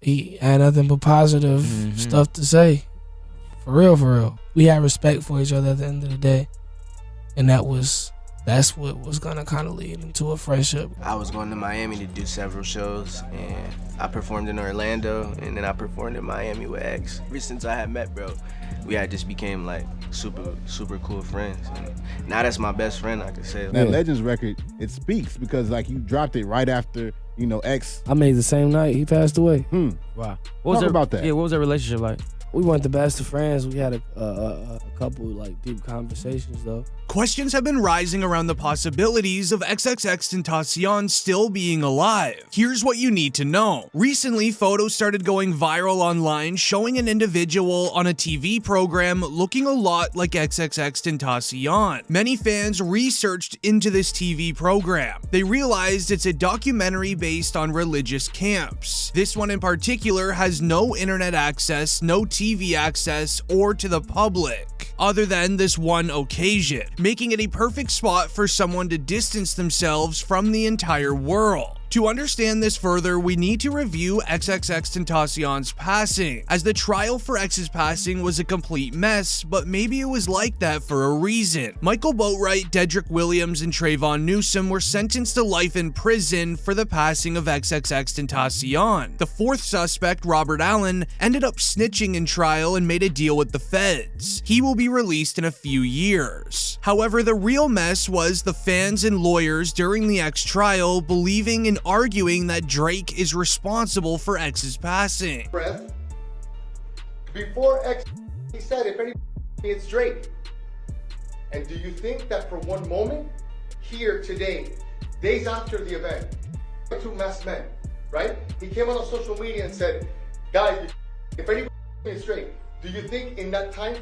he had nothing but positive stuff to say. For real, for real. We had respect for each other at the end of the day, and that's what was gonna kind of lead into a friendship. I was going to Miami to do several shows, and I performed in Orlando, and then I performed in Miami with X. Ever since I had met bro, we had just became like super cool friends. And now that's my best friend, I could say. That Legends record, it speaks because like you dropped it right after, you know, X. I made the same night he passed away. Wow. Talk about that. Yeah, what was that relationship like? We weren't the best of friends. We had a couple like deep conversations though. Questions have been rising around the possibilities of XXXTentacion still being alive. Here's what you need to know. Recently, photos started going viral online showing an individual on a TV program looking a lot like XXXTentacion. Many fans researched into this TV program. They realized it's a documentary based on religious camps. This one in particular has no internet access, no TV access, or to the public, other than this one occasion, making it a perfect spot for someone to distance themselves from the entire world. To understand this further, we need to review XXXTentacion's passing, as the trial for X's passing was a complete mess, but maybe it was like that for a reason. Michael Boatwright, Dedrick Williams, and Trayvon Newsom were sentenced to life in prison for the passing of XXXTentacion. The fourth suspect, Robert Allen, ended up snitching in trial and made a deal with the feds. He will be released in a few years. However, the real mess was the fans and lawyers during the X trial believing and arguing that Drake is responsible for X's passing. Before X, he said, if anybody, it's Drake. And do you think that for one moment, here today, days after the event, two masked men, right? He came on social media and said, guys, if anybody, it's Drake. Do you think in that time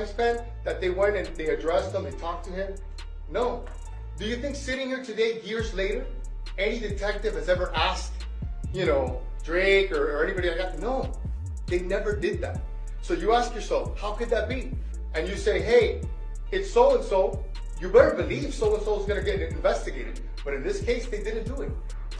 span that they went and they addressed him, they talked to him? No. Do you think sitting here today, years later, any detective has ever asked, you know, Drake or anybody like that? No, they never did that. So you ask yourself, how could that be? And you say, hey, it's so-and-so, you better believe so-and-so is gonna get investigated. But in this case, they didn't do it.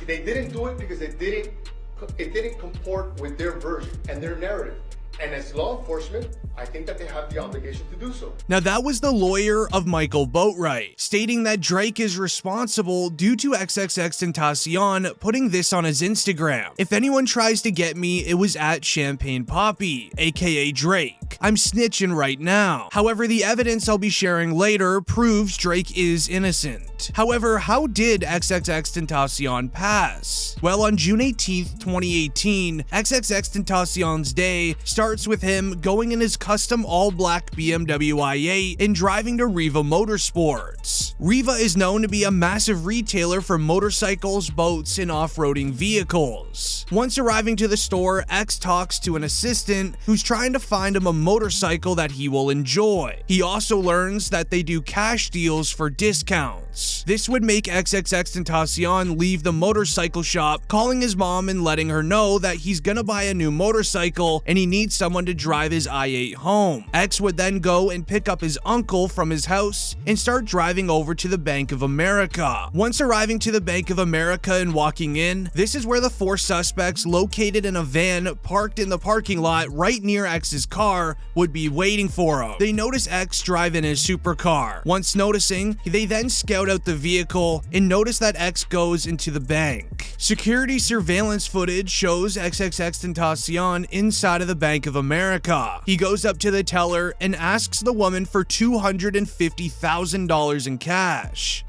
They didn't do it because it didn't comport with their version and their narrative. And as law enforcement, I think that they have the obligation to do so. Now that was the lawyer of Michael Boatwright, stating that Drake is responsible due to XXXTentacion putting this on his Instagram. If anyone tries to get me, it was at Champagne Poppy, aka Drake. I'm snitching right now. However, the evidence I'll be sharing later proves Drake is innocent. However, how did XXXTentacion pass? Well, on June 18th, 2018, XXXTentacion's day starts with him going in his custom all-black BMW i8 and driving to Riva Motorsports. Riva is known to be a massive retailer for motorcycles, boats, and off-roading vehicles. Once arriving to the store, X talks to an assistant who's trying to find him a motorcycle that he will enjoy. He also learns that they do cash deals for discounts. This would make XXXTentacion leave the motorcycle shop, calling his mom and letting her know that he's gonna buy a new motorcycle and he needs someone to drive his i8 home. X would then go and pick up his uncle from his house and start driving over to the Bank of America. Once arriving to the Bank of America and walking in, this is where the four suspects located in a van parked in the parking lot right near X's car would be waiting for him. They notice X drive in his supercar. Once noticing, they then scout out the vehicle and notice that X goes into the bank. Security surveillance footage shows XXXTentacion inside of the Bank of America. He goes up to the teller and asks the woman for $250,000 in cash.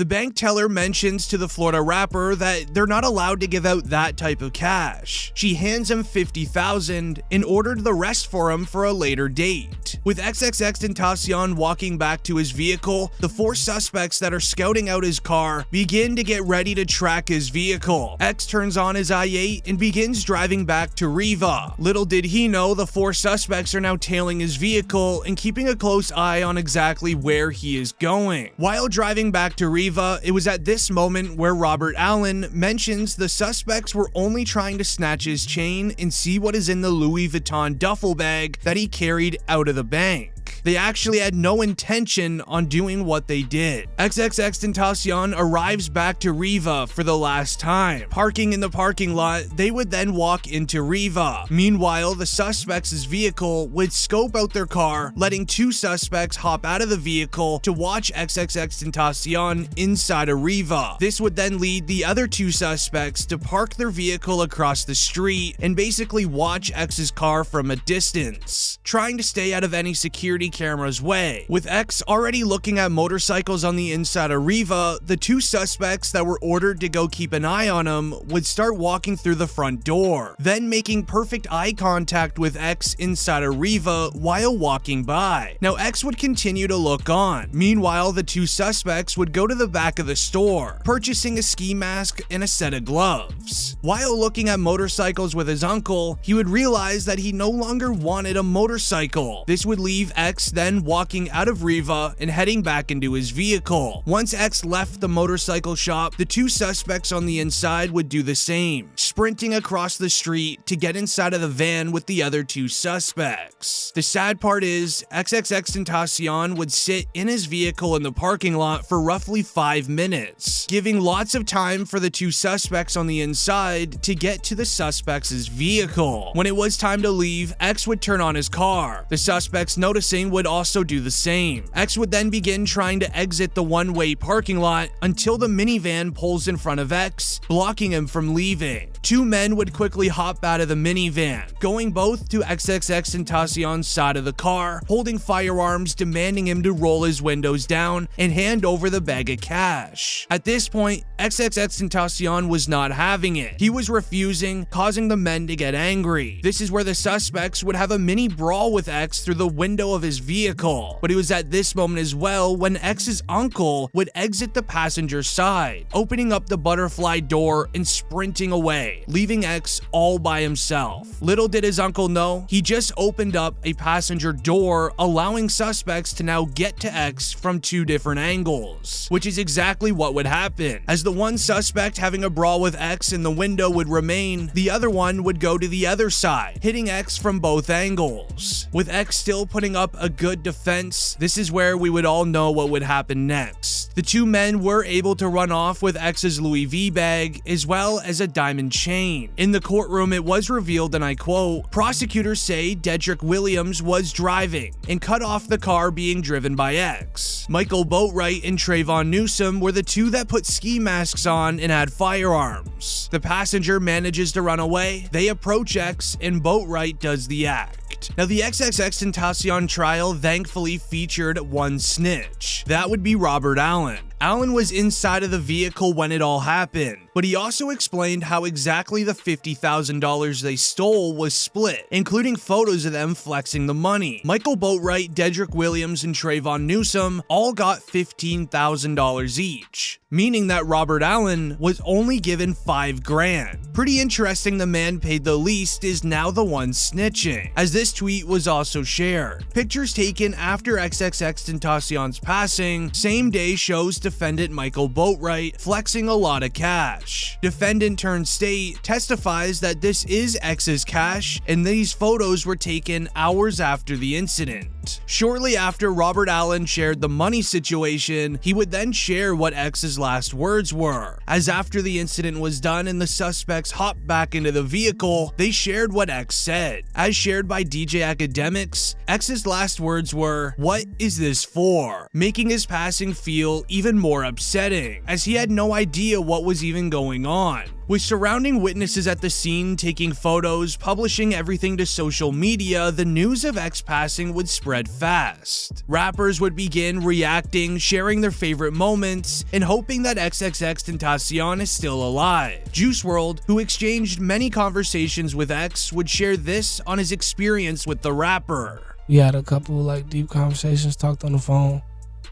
The bank teller mentions to the Florida rapper that they're not allowed to give out that type of cash. She hands him $50,000 and ordered the rest for him for a later date. With XXXTentacion walking back to his vehicle, the 4 suspects that are scouting out his car begin to get ready to track his vehicle. X turns on his i8 and begins driving back to Riva. Little did he know the 4 suspects are now tailing his vehicle and keeping a close eye on exactly where he is going. While driving back to Riva, it was at this moment where Robert Allen mentions the suspects were only trying to snatch his chain and see what is in the Louis Vuitton duffel bag that he carried out of the bank. They actually had no intention on doing what they did. XXXTentacion arrives back to Riva for the last time. Parking in the parking lot, they would then walk into Riva. Meanwhile, the suspects' vehicle would scope out their car, letting 2 suspects hop out of the vehicle to watch XXXTentacion inside of Riva. This would then lead the other 2 suspects to park their vehicle across the street and basically watch X's car from a distance, trying to stay out of any security camera's way. With X already looking at motorcycles on the inside of Riva, the 2 suspects that were ordered to go keep an eye on him would start walking through the front door, then making perfect eye contact with X inside of Riva while walking by. Now X would continue to look on. Meanwhile, the 2 suspects would go to the back of the store, purchasing a ski mask and a set of gloves. While looking at motorcycles with his uncle, he would realize that he no longer wanted a motorcycle. This would leave X then walking out of Riva and heading back into his vehicle. Once X left the motorcycle shop, the 2 suspects on the inside would do the same, sprinting across the street to get inside of the van with the other 2 suspects. The sad part is, XXXTentacion would sit in his vehicle in the parking lot for roughly 5 minutes, giving lots of time for the 2 suspects on the inside to get to the suspects' vehicle. When it was time to leave, X would turn on his car. The suspects noticing would also do the same. X would then begin trying to exit the one-way parking lot until the minivan pulls in front of X, blocking him from leaving. 2 men would quickly hop out of the minivan, going both to XXXTentacion's side of the car, holding firearms, demanding him to roll his windows down and hand over the bag of cash. At this point, XXXTentacion was not having it. He was refusing, causing the men to get angry. This is where the suspects would have a mini brawl with X through the window of his vehicle. But it was at this moment as well when X's uncle would exit the passenger side, opening up the butterfly door and sprinting away, leaving X all by himself. Little did his uncle know, he just opened up a passenger door, allowing suspects to now get to X from 2 different angles, which is exactly what would happen. As the one suspect having a brawl with X in the window would remain, the other one would go to the other side, hitting X from both angles. With X still putting up a good defense, this is where we would all know what would happen next. The 2 men were able to run off with X's Louis V bag as well as a diamond chain. In the courtroom, it was revealed, and I quote, "Prosecutors say Dedrick Williams was driving and cut off the car being driven by X. Michael Boatwright and Trayvon Newsom were the 2 that put ski masks on and had firearms. The passenger manages to run away, they approach X, and Boatwright does the act." Now, the XXXTentacion trial thankfully featured one snitch. That would be Robert Allen. Allen was inside of the vehicle when it all happened, but he also explained how exactly the $50,000 they stole was split, including photos of them flexing the money. Michael Boatwright, Dedrick Williams, and Trayvon Newsom all got $15,000 each, meaning that Robert Allen was only given $5 grand. Pretty interesting the man paid the least is now the one snitching, as this tweet was also shared. Pictures taken after XXXTentacion's passing, same day shows defendant Michael Boatwright flexing a lot of cash. Defendant turned state testifies that this is X's cash and these photos were taken hours after the incident. Shortly after Robert Allen shared the money situation, he would then share what X's last words were. As after the incident was done and the suspects hopped back into the vehicle, they shared what X said. As shared by DJ Academics, X's last words were, "What is this for?" making his passing feel even more upsetting, as he had no idea what was even going on. With surrounding witnesses at the scene taking photos, publishing everything to social media, the news of X passing would spread fast. Rappers would begin reacting, sharing their favorite moments, and hoping that XXXTentacion is still alive. Juice WRLD, who exchanged many conversations with X, would share this on his experience with the rapper. We had a couple like deep conversations, talked on the phone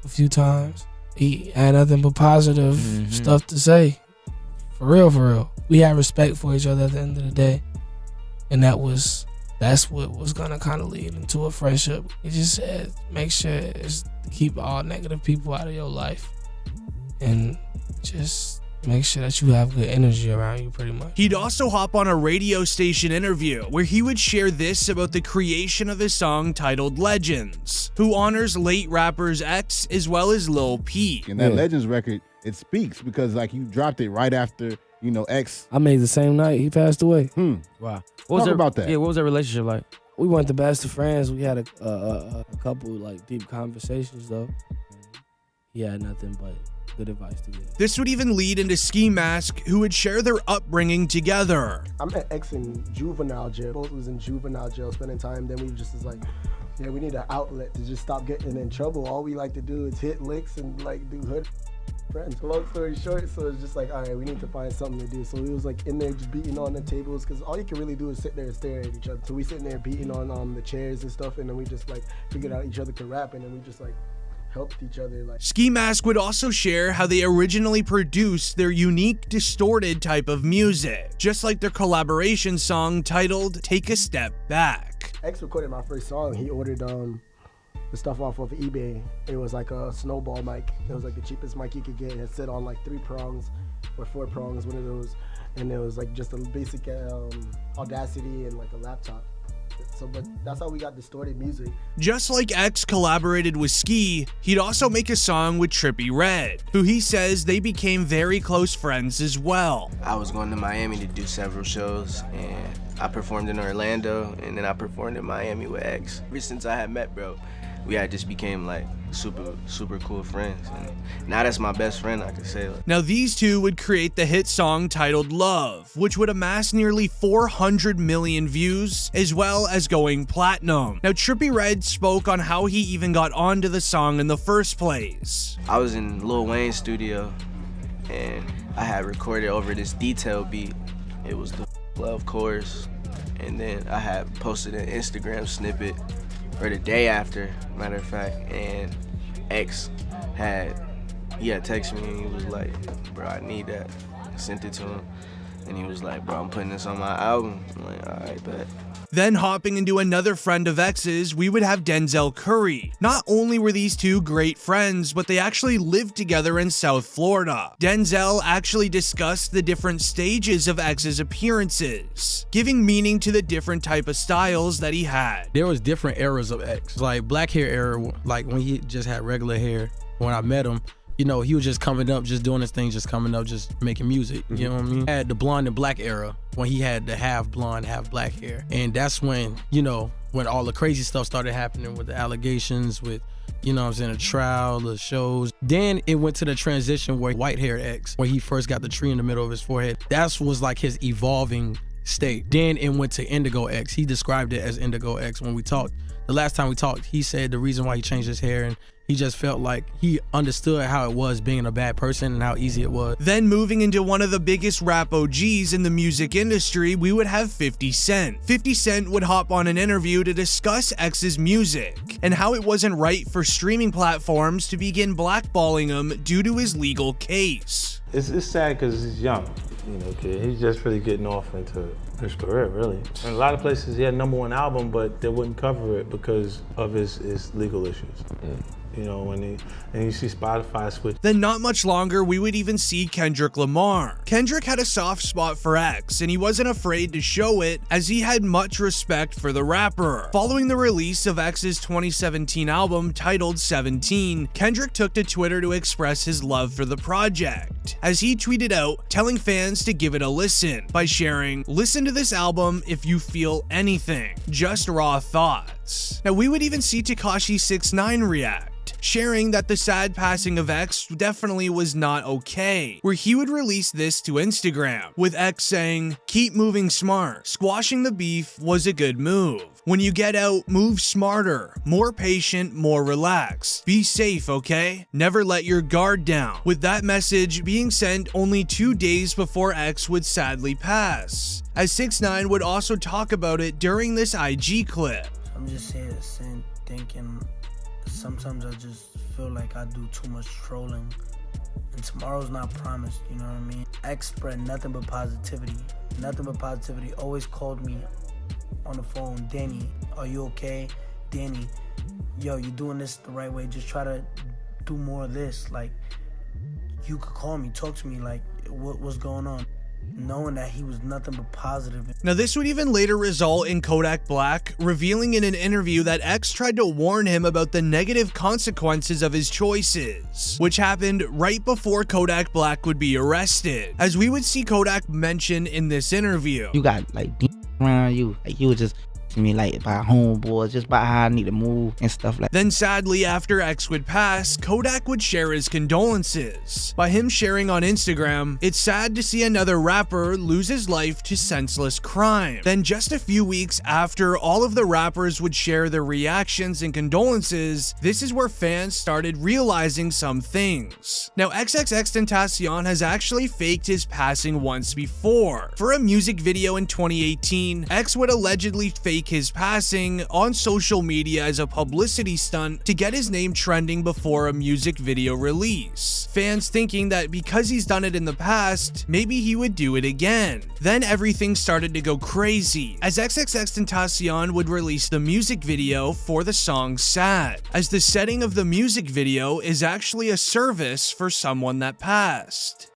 a few times. He had nothing but positive stuff to say. For real, for real. We had respect for each other at the end of the day. And that's what was gonna kind of lead into a friendship. He just said, make sure it's to keep all negative people out of your life. And just make sure that you have good energy around you, pretty much. He'd also hop on a radio station interview where he would share this about the creation of his song titled Legends, who honors late rappers X as well as Lil Peep. And that Legends record, it speaks because like you dropped it right after, you know, X. I made the same night he passed away. Wow. Talk about that. Yeah, what was that relationship like? We weren't the best of friends. We had a couple like deep conversations though. He had nothing but good advice to give. This would even lead into Ski Mask, who would share their upbringing together. I met X in juvenile jail. Both was in juvenile jail spending time. Then we just was like, yeah, we need an outlet to just stop getting in trouble. All we like to do is hit licks and like do hood friends. Long story short, so it's just like, all right, we need to find something to do. So we was like in there just beating on the tables because all you can really do is sit there and stare at each other. So we sitting there beating on the chairs and stuff, and then we just like figured out each other could rap, and then we just like helped each other. Like Ski Mask would also share how they originally produced their unique, distorted type of music, just like their collaboration song titled Take a Step Back. X recorded my first song. He ordered the stuff off of eBay. It was like a snowball mic. It was like the cheapest mic you could get. It had sit on like 3 prongs or 4 prongs, one of those. And it was like just a basic Audacity and like a laptop. So, but that's how we got distorted music. Just like X collaborated with Ski, he'd also make a song with Trippie Redd, who he says they became very close friends as well. I was going to Miami to do several shows, and I performed in Orlando, and then I performed in Miami with X. Ever since I had met bro, we had just became like super cool friends, and now that's my best friend, I could say. Now these two would create the hit song titled Love, which would amass nearly 400 million views, as well as going platinum. Now Trippie Redd spoke on how he even got onto the song in the first place. I was in Lil Wayne's studio, and I had recorded over this detail beat. It was the Love chorus, and then I had posted an Instagram snippet or the day after, matter of fact, and X had texted me and he was like, bro, I need that. I sent it to him, and he was like, bro, I'm putting this on my album. I'm like, all right, bet. Then hopping into another friend of X's, we would have Denzel Curry. Not only were these two great friends, but they actually lived together in South Florida. Denzel actually discussed the different stages of X's appearances, giving meaning to the different type of styles that he had. There was different eras of X. Like black hair era, like when he just had regular hair. When I met him, you know, he was just coming up, just doing his thing, just coming up, just making music. You know what I mean? Had the blonde and black era when he had the half blonde, half black hair. And that's when, you know, when all the crazy stuff started happening with the allegations, with, you know what I'm saying, the trial, the shows. Then it went to the transition where white hair X, where he first got the tree in the middle of his forehead. That was like his evolving state. Then it went to Indigo X. He described it as Indigo X when we talked. The last time we talked, he said the reason why he changed his hair, and he just felt like he understood how it was being a bad person and how easy it was. Then moving into one of the biggest rap OGs in the music industry, we would have 50 Cent. 50 Cent would hop on an interview to discuss X's music and how it wasn't right for streaming platforms to begin blackballing him due to his legal case. It's sad because he's young, you know, kid. He's just really getting off into his career, really. In a lot of places he had #1 album, but they wouldn't cover it because of his legal issues. You know, when you see Spotify switch. Then not much longer, we would even see Kendrick Lamar. Kendrick had a soft spot for X, and he wasn't afraid to show it as he had much respect for the rapper. Following the release of X's 2017 album titled 17, Kendrick took to Twitter to express his love for the project, as he tweeted out telling fans to give it a listen by sharing, "Listen to this album if you feel anything, just raw thoughts." Now we would even see Tekashi 6ix9ine react, sharing that the sad passing of X definitely was not okay, where he would release this to Instagram, with X saying, "Keep moving smart. Squashing the beef was a good move. When you get out, move smarter, more patient, more relaxed. Be safe, okay? Never let your guard down." With that message being sent only 2 days before X would sadly pass, as 6ix9ine would also talk about it during this IG clip. I'm just sitting thinking, sometimes I just feel like I do too much trolling, and tomorrow's not promised, you know what I mean? X spread nothing but positivity, always called me on the phone, "Danny, are you okay? Danny, yo, you doing this the right way, just try to do more of this, like, you could call me, talk to me, like, what's going on?" Knowing that he was nothing but positive. Now, this would even later result in Kodak Black revealing in an interview that X tried to warn him about the negative consequences of his choices, which happened right before Kodak Black would be arrested, as we would see Kodak mention in this interview. You got like around you, like you were just to me like by homeboys, just by how I need to move and stuff like that. Then sadly, after X would pass, Kodak would share his condolences by him sharing on Instagram, "It's sad to see another rapper lose his life to senseless crime." Then just a few weeks after all of the rappers would share their reactions and condolences, this is where fans started realizing some things. Now, XXXTentacion has actually faked his passing once before. For a music video in 2018, X would allegedly fake his passing on social media as a publicity stunt to get his name trending before a music video release. Fans thinking that because he's done it in the past, maybe he would do it again. Then everything started to go crazy, as XXXTentacion would release the music video for the song Sad, as the setting of the music video is actually a service for someone that passed.